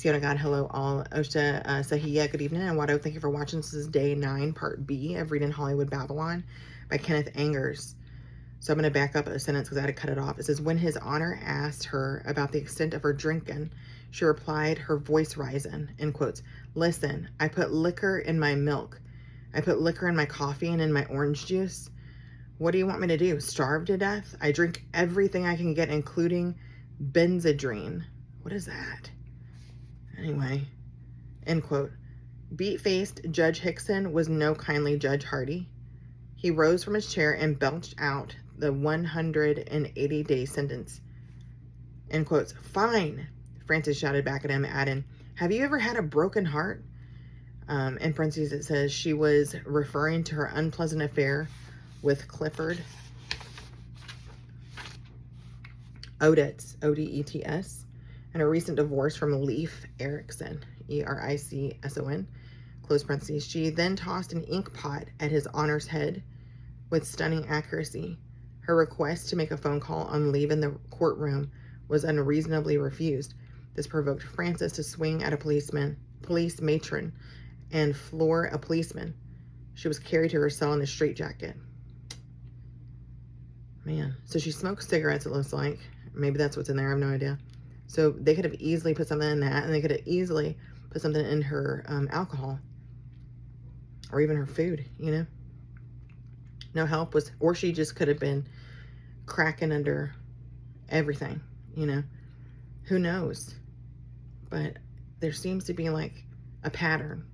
Bendición God, hello all. Osha Sahiya, good evening. And Wado, thank you for watching. This is day 9, part B of Reading Hollywood Babylon by Kenneth Angers. So I'm going to back up a sentence because I had to cut it off. It says, when His Honor asked her about the extent of her drinking, she replied, her voice rising, in quotes, listen, I put liquor in my milk. I put liquor in my coffee and in my orange juice. What do you want me to do? Starve to death? I drink everything I can get, including Benzedrine. What is that? Anyway, end quote. Beat-faced Judge Hickson was no kindly Judge Hardy. He rose from his chair and belched out the 180-day sentence. End quotes. Fine, Francis shouted back at him, adding, have you ever had a broken heart? In parentheses, it says she was referring to her unpleasant affair with Clifford Odets, O-D-E-T-S, and a recent divorce from Leif Erikson, E-R-I-C-S-O-N, close parentheses. She then tossed an ink pot at His Honor's head with stunning accuracy. Her request to make a phone call on leaving the courtroom was unreasonably refused. This provoked Francis to swing at a police matron, and floor a policeman. She was carried to her cell in a straitjacket. Man, so she smokes cigarettes, it looks like. Maybe that's what's in there, I have no idea. So they could have easily put something in that, and they could have easily put something in her alcohol, or even her food, you know? No help was, or she just could have been cracking under everything, you know? Who knows? But there seems to be like a pattern.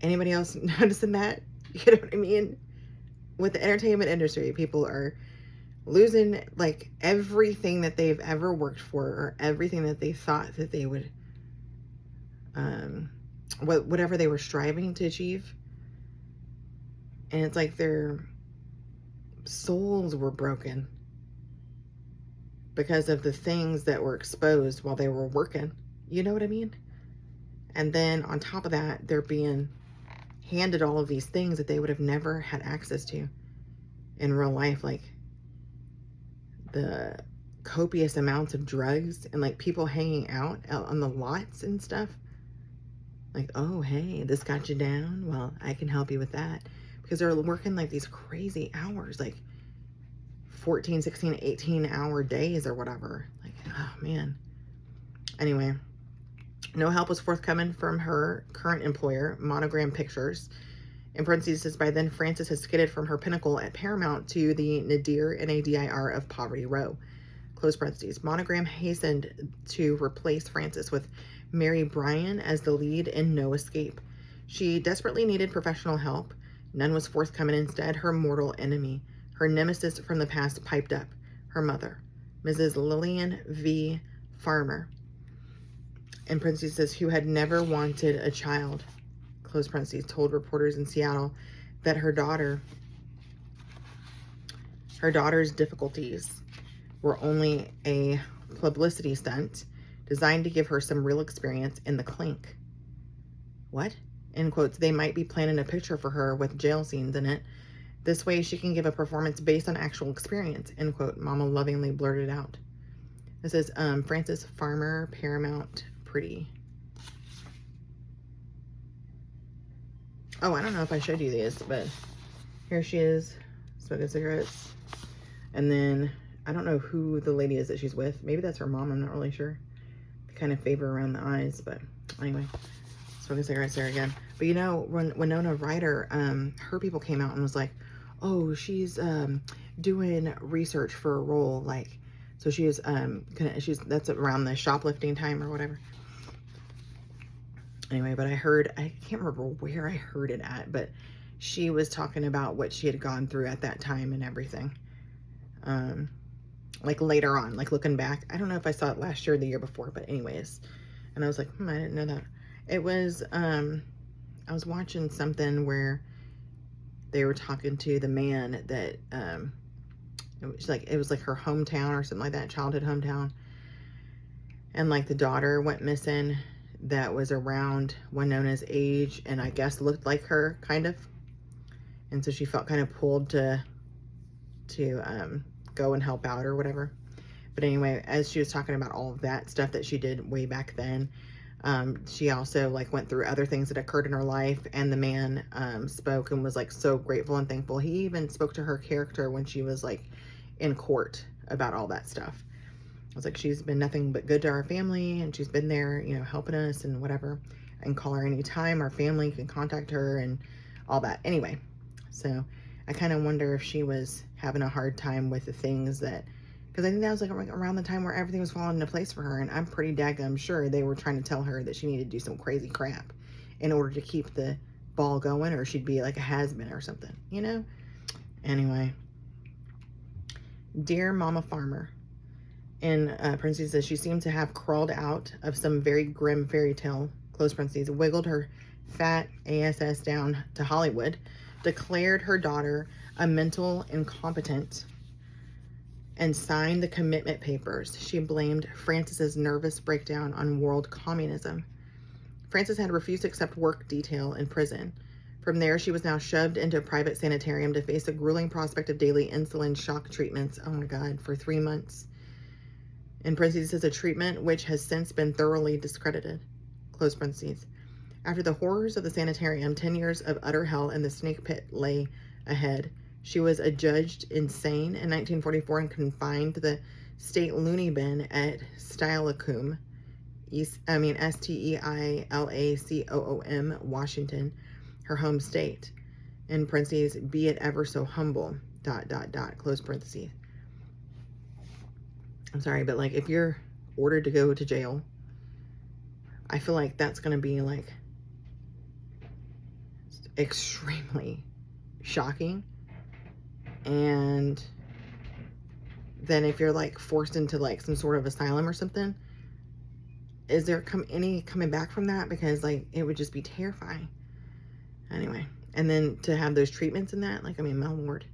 Anybody else noticing that? You know what I mean? With the entertainment industry, people are losing like everything that they've ever worked for, or everything that they thought that they would, whatever they were striving to achieve. And it's like their souls were broken because of the things that were exposed while they were working. You know what I mean? And then on top of that, they're being handed all of these things that they would have never had access to in real life, like the copious amounts of drugs and like people hanging out on the lots and stuff. Like, oh, hey, this got you down? Well, I can help you with that. Because they're working like these crazy hours, like 14, 16, 18-hour days or whatever. Like, oh, man. Anyway, no help was forthcoming from her current employer, Monogram Pictures. In parentheses, by then, Frances had skidded from her pinnacle at Paramount to the nadir NADIR of Poverty Row. Close parentheses. Monogram hastened to replace Frances with Mary Bryan as the lead in No Escape. She desperately needed professional help. None was forthcoming. Instead, her mortal enemy, her nemesis from the past, piped up. Her mother, Mrs. Lillian V. Farmer, in parentheses, who had never wanted a child, close parentheses, told reporters in Seattle that her daughter's difficulties were only a publicity stunt designed to give her some real experience in the clink. What? In quotes, they might be planning a picture for her with jail scenes in it. This way she can give a performance based on actual experience, end quote, Mama lovingly blurted out. This is Frances Farmer, Paramount Pretty. Oh, I don't know if I showed you these, but here she is, smoking cigarettes. And then, I don't know who the lady is that she's with. Maybe that's her mom, I'm not really sure. They kind of favor around the eyes, but anyway. Smoking cigarettes there again. But you know, when Winona Ryder, her people came out and was like, oh, she's doing research for a role, like, so she is that's around the shoplifting time or whatever. Anyway, but I can't remember where I heard it at, but she was talking about what she had gone through at that time and everything. Like later on, like looking back. I don't know if I saw it last year or the year before, but anyways. And I was like, I didn't know that. It was, I was watching something where they were talking to the man that, it was like her hometown or something like that, childhood hometown. And like the daughter went missing that was around Winona's age and I guess looked like her, kind of. And so she felt kind of pulled to go and help out or whatever. But anyway, as she was talking about all of that stuff that she did way back then, she also like went through other things that occurred in her life, and the man spoke and was like so grateful and thankful. He even spoke to her character when she was like in court about all that stuff. I was like, she's been nothing but good to our family, and she's been there, you know, helping us and whatever. And call her anytime. Our family can contact her and all that. Anyway, so I kind of wonder if she was having a hard time with the things that, because I think that was like around the time where everything was falling into place for her, and I'm pretty daggum sure they were trying to tell her that she needed to do some crazy crap in order to keep the ball going, or she'd be like a has-been or something, you know? Anyway, dear Mama Farmer, in parentheses says she seemed to have crawled out of some very grim fairy tale, close parentheses, wiggled her fat ass down to Hollywood, declared her daughter a mental incompetent, and signed the commitment papers. She blamed Francis's nervous breakdown on world communism. Francis had refused to accept work detail in prison. From there, she was now shoved into a private sanitarium to face the grueling prospect of daily insulin shock treatments, oh my God, for 3 months. In parentheses, says a treatment which has since been thoroughly discredited, close parentheses. After the horrors of the sanitarium, 10 years of utter hell and the snake pit lay ahead. She was adjudged insane in 1944 and confined to the state loony bin at Steilacoom, Steilacoom, Washington, her home state. In parentheses, be it ever so humble, ... close parentheses. I'm sorry, but like if you're ordered to go to jail, I feel like that's going to be like extremely shocking. And then if you're like forced into like some sort of asylum or something, is there any coming back from that? Because like it would just be terrifying. Anyway, and then to have those treatments and that, like, I mean, my lord.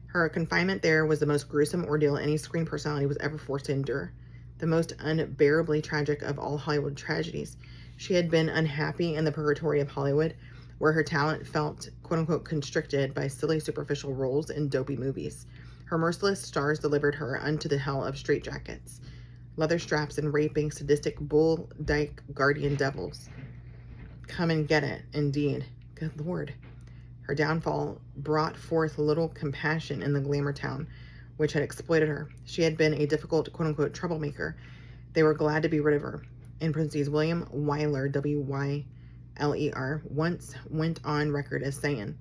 Her confinement there was the most gruesome ordeal any screen personality was ever forced to endure. The most unbearably tragic of all Hollywood tragedies. She had been unhappy in the purgatory of Hollywood, where her talent felt, quote-unquote, constricted by silly, superficial roles in dopey movies. Her merciless stars delivered her unto the hell of straitjackets, leather straps, and raping, sadistic, bull-dyke guardian devils. Come and get it, indeed. Good Lord. Her downfall brought forth little compassion in the glamour town, which had exploited her. She had been a difficult, quote-unquote, troublemaker. They were glad to be rid of her. In parentheses, William Wyler, W-Y-L-E-R, once went on record as saying,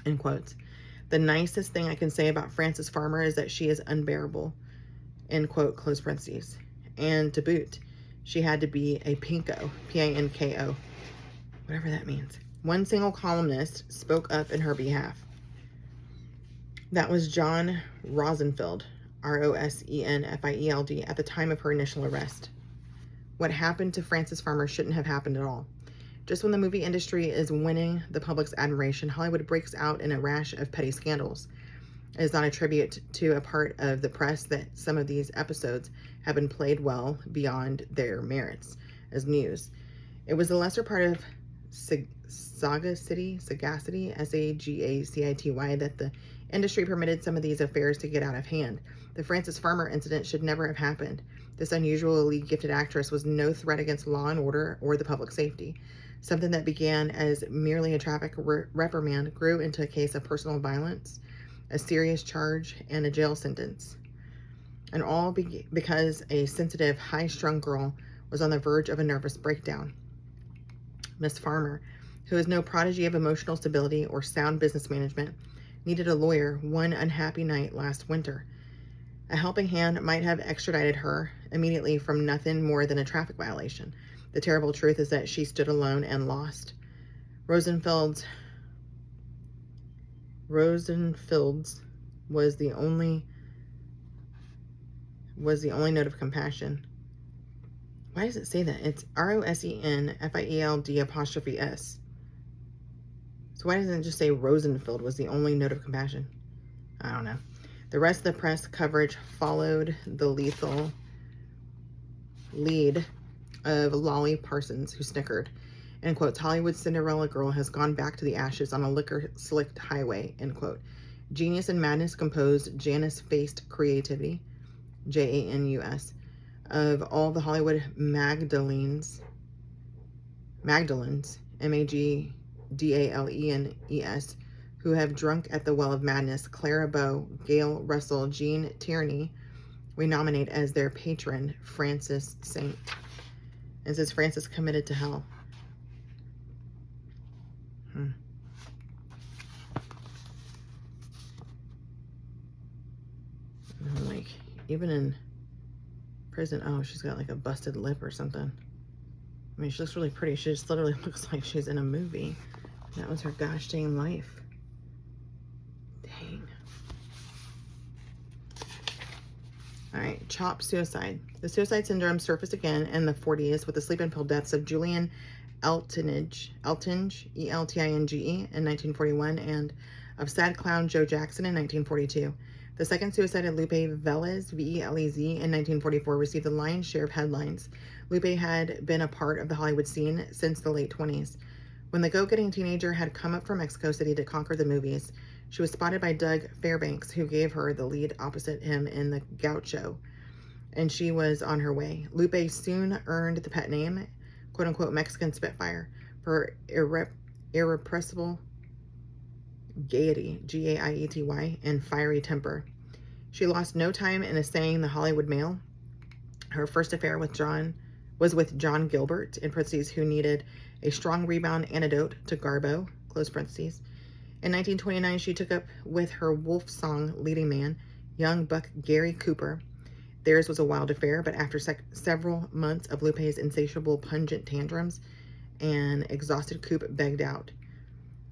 in quotes, the nicest thing I can say about Frances Farmer is that she is unbearable, end quote, close parentheses. And to boot, she had to be a pinko, P-A-N-K-O, whatever that means. One single columnist spoke up in her behalf. That was John Rosenfeld, R-O-S-E-N-F-I-E-L-D, at the time of her initial arrest. What happened to Frances Farmer shouldn't have happened at all. Just when the movie industry is winning the public's admiration, Hollywood breaks out in a rash of petty scandals. It is not a tribute to a part of the press that some of these episodes have been played well beyond their merits as news. It was the lesser part of sagacity, S-A-G-A-C-I-T-Y, that the industry permitted some of these affairs to get out of hand. The Frances Farmer incident should never have happened. This unusually gifted actress was no threat against law and order or the public safety. Something that began as merely a traffic reprimand grew into a case of personal violence, a serious charge, and a jail sentence. And all because a sensitive, high-strung girl was on the verge of a nervous breakdown. Miss Farmer, who is no prodigy of emotional stability or sound business management, needed a lawyer one unhappy night last winter. A helping hand might have extradited her immediately from nothing more than a traffic violation. The terrible truth is that she stood alone and lost. Rosenfeld's was the only note of compassion. Why does it say that? It's R-O-S-E-N-F-I-E-L-D''S. So why doesn't it just say Rosenfeld was the only note of compassion? I don't know. The rest of the press coverage followed the lethal lead of Lolly Parsons, who snickered. End quotes, Hollywood Cinderella girl has gone back to the ashes on a liquor-slicked highway, end quote. Genius and madness composed Janice-faced creativity. Janus, of all the Hollywood Magdalens, Magdalenes, who have drunk at the well of madness, Clara Bow, Gail Russell, Jean Tierney, we nominate as their patron, Francis Saint. It says Francis committed to hell. Like, even in prison, oh, she's got like a busted lip or something. I mean, she looks really pretty. She just literally looks like she's in a movie. That was her gosh dang life. Dang. All right, CHOP suicide. The suicide syndrome surfaced again in the 40s with the sleeping pill deaths of Julian Eltinge, Eltinge, in 1941, and of sad clown Joe Jackson in 1942. The second suicide of Lupe Velez, Velez, in 1944 received the lion's share of headlines. Lupe had been a part of the Hollywood scene since the late 20s. When the go-getting teenager had come up from Mexico City to conquer the movies, she was spotted by Doug Fairbanks, who gave her the lead opposite him in The Gaucho, and she was on her way. Lupe soon earned the pet name, quote-unquote, Mexican Spitfire, for irrepressible gaiety, G-A-I-E-T-Y, and fiery temper. She lost no time in assaying the Hollywood Mail. Her first affair was with John Gilbert, in parentheses, who needed a strong rebound antidote to Garbo, close parentheses. In 1929, she took up with her Wolf Song leading man, young buck Gary Cooper. Theirs was a wild affair, but after several months of Lupe's insatiable, pungent tantrums, an exhausted Coop begged out.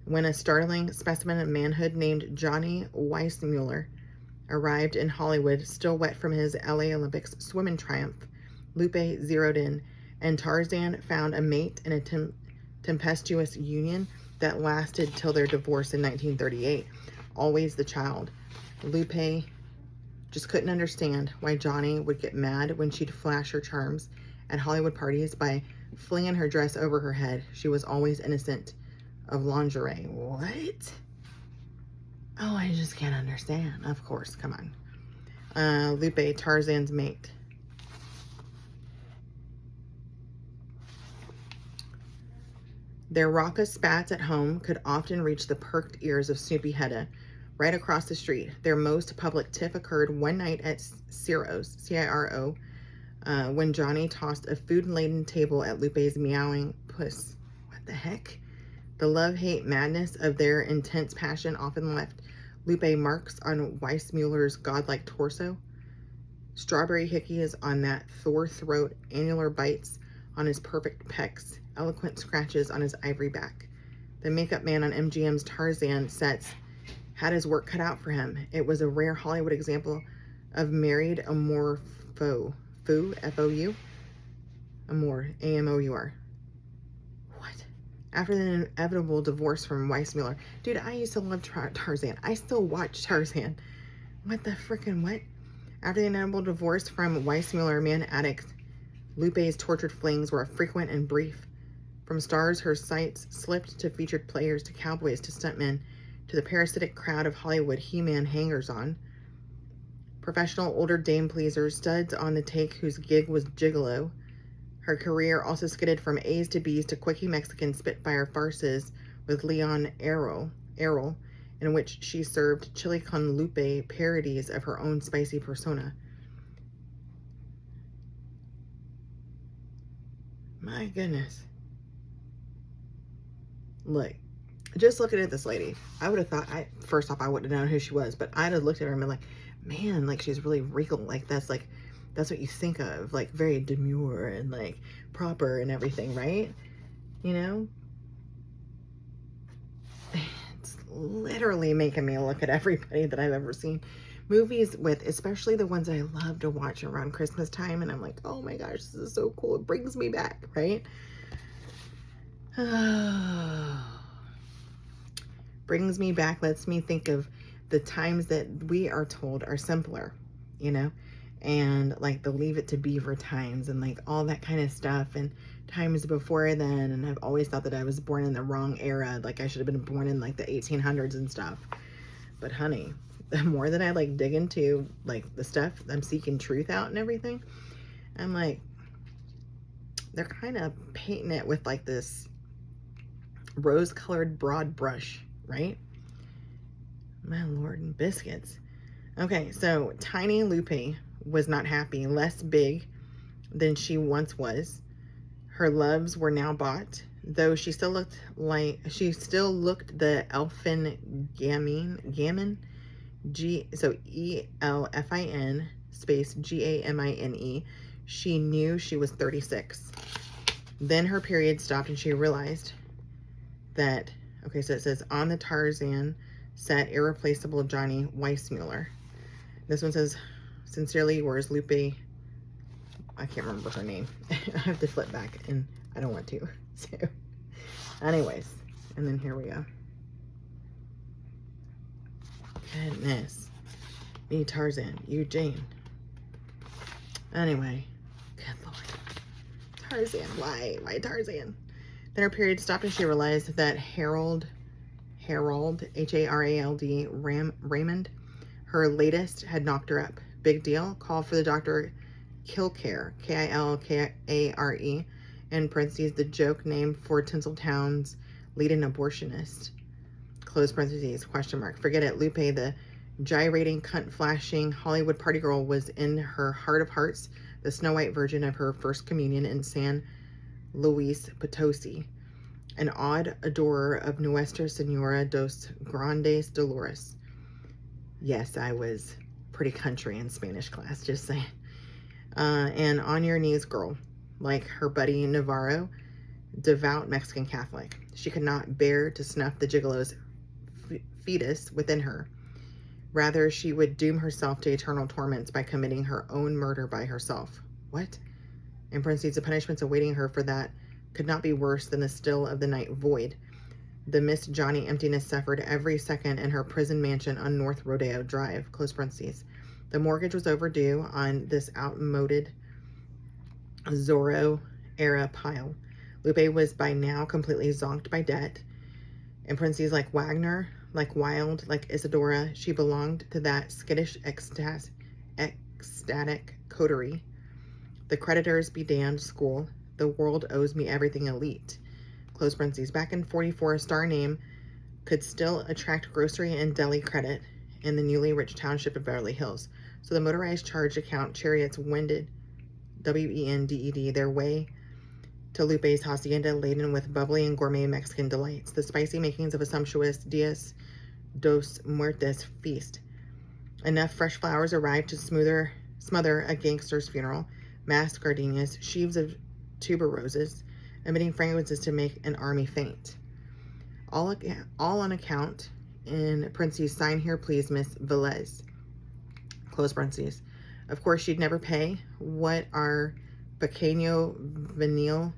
When a startling specimen of manhood named Johnny Weissmuller arrived in Hollywood, still wet from his LA Olympics swimming triumph, Lupe zeroed in, and Tarzan found a mate in a tempestuous union that lasted till their divorce in 1938. Always the child. Lupe just couldn't understand why Johnny would get mad when she'd flash her charms at Hollywood parties by flinging her dress over her head. She was always innocent of lingerie. What? Oh, I just can't understand. Of course, come on. Lupe, Tarzan's mate. Their raucous spats at home could often reach the perked ears of Snoopy Hedda. Right across the street, their most public tiff occurred one night at Ciro's, C-I-R-O, when Johnny tossed a food-laden table at Lupe's meowing puss. What the heck? The love-hate madness of their intense passion often left Lupe marks on Weissmuller's godlike torso, strawberry hickeys on that Thor throat, annular bites on his perfect pecs, eloquent scratches on his ivory back. The makeup man on MGM's Tarzan sets had his work cut out for him. It was a rare Hollywood example of married amour fou, F-O-U, amour, A-M-O-U-R. What? After the inevitable divorce from Weissmuller. Dude, I used to love Tarzan. I still watch Tarzan. What the frickin' what? After the inevitable divorce from Weissmuller, man addict, Lupe's tortured flings were frequent and brief. From stars, her sights slipped to featured players, to cowboys, to stuntmen, to the parasitic crowd of Hollywood He-Man hangers-on. Professional older dame pleasers, studs on the take whose gig was gigolo. Her career also skidded from A's to B's to quickie Mexican Spitfire farces with Leon Errol, in which she served chili con Lupe parodies of her own spicy persona. My goodness. Look, just looking at this lady, I would have thought, first off, I wouldn't have known who she was, but I'd have looked at her and been like, man, like, she's really regal. Like, that's what you think of, like, very demure and, like, proper and everything, right? You know? It's literally making me look at everybody that I've ever seen movies with, especially the ones I love to watch around Christmas time, and I'm like, oh my gosh, this is so cool. It brings me back, right? Brings me back, lets me think of the times that we are told are simpler, you know, and like the Leave It to Beaver times and like all that kind of stuff, and times before then. And I've always thought that I was born in the wrong era, like I should have been born in like the 1800s and stuff. But honey, the more that I like dig into like the stuff, I'm seeking truth out and everything, I'm like, they're kind of painting it with like this rose-colored broad brush, right? My lord, and biscuits. Okay, so tiny Lupe was not happy, less big than she once was. Her loves were now bought, though she still looked the elfin gamin, so ELFIN space GAMINE. She knew she was 36. Then her period stopped and she realized that, okay, so it says on the Tarzan set, irreplaceable Johnny Weissmuller. This one says, sincerely yours, Lupe. I can't remember her name. I have to flip back and I don't want to. So, anyways, and then here we go. Goodness. Me, Tarzan. You, Jane. Anyway. Good Lord. Tarzan. Why? Why Tarzan? Then her period stopped and she realized that Harold, H-A-R-A-L-D, Raymond, her latest, had knocked her up. Big deal. Call for the doctor Kilcare, Kilkare, in parentheses, the joke name for Tinseltown's leading abortionist. Close parentheses, question mark. Forget it. Lupe, the gyrating, cunt-flashing Hollywood party girl, was in her heart of hearts the Snow White Virgin of her first communion in San Luis Potosi, an odd adorer of Nuestra Senora dos Grandes Dolores. Yes, I was pretty country in Spanish class, just saying. And on your knees girl, like her buddy Navarro, devout Mexican Catholic. She could not bear to snuff the gigolo's fetus within her. Rather, she would doom herself to eternal torments by committing her own murder by herself. What? In parentheses, the punishments awaiting her for that could not be worse than the still of the night void. The Miss Johnny emptiness suffered every second in her prison mansion on North Rodeo Drive, close parentheses. The mortgage was overdue on this outmoded Zorro-era pile. Lupe was by now completely zonked by debt. In parentheses, like Wagner, like Wilde, like Isadora, she belonged to that skittish, ecstatic coterie. The creditors be damned school. The world owes me everything elite. Close parentheses. Back in 44, a star name could still attract grocery and deli credit in the newly rich township of Beverly Hills. So the motorized charge account chariots wended, W-E-N-D-E-D, their way to Lupe's hacienda laden with bubbly and gourmet Mexican delights, the spicy makings of a sumptuous Dias dos Muertes feast. Enough fresh flowers arrived to smother a gangster's funeral, masked gardenias, sheaves of tuberoses, emitting fragrances to make an army faint. All on account, in parentheses, sign here please, Miss Velez, close parentheses. Of course, she'd never pay. What are pequeño venil,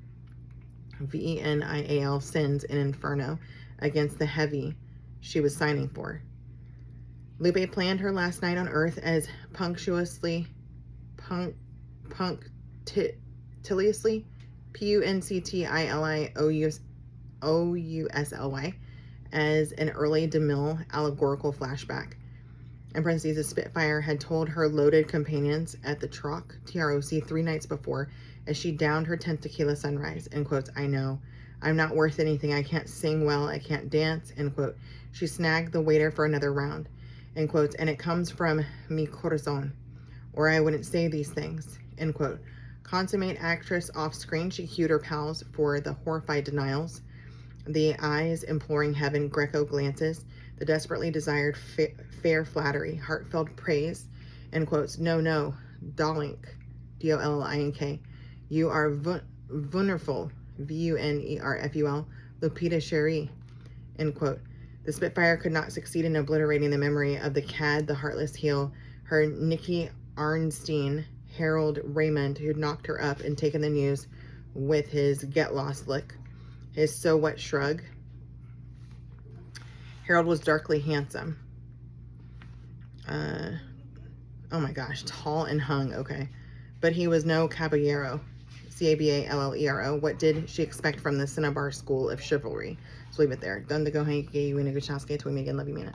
V-E-N-I-A-L, sins in Inferno against the heavy she was signing for? Lupe planned her last night on Earth as punctiliously, Punctiliosly, as an early DeMille allegorical flashback. In parentheses, the Spitfire had told her loaded companions at the Troc, T-R-O-C, 3 nights before, as she downed her 10th tequila sunrise, end quotes, I know, I'm not worth anything, I can't sing well, I can't dance, end quote. She snagged the waiter for another round, end quotes, and it comes from mi corazon, or I wouldn't say these things, end quote. Consummate actress off screen, she cued her pals for the horrified denials, the eyes imploring heaven, Greco glances, the desperately desired fair flattery, heartfelt praise, end quotes. No, Dollink, D-O-L-L-I-N-K. You are wonderful, V-U-N-E-R-F-U-L, Lupita Cherie, end quote. The Spitfire could not succeed in obliterating the memory of the cad, the heartless heel, her Nicky Arnstein, Harold Raymond, who'd knocked her up and taken the news with his get-lost look, his so-what shrug. Harold was darkly handsome. Oh my gosh, tall and hung, okay. But he was no caballero, C-A-B-A-L-L-E-R-O. What did she expect from the Cinnabar School of Chivalry? So leave it there. Donde go hanky, you in a good chance, to me again, love you, man.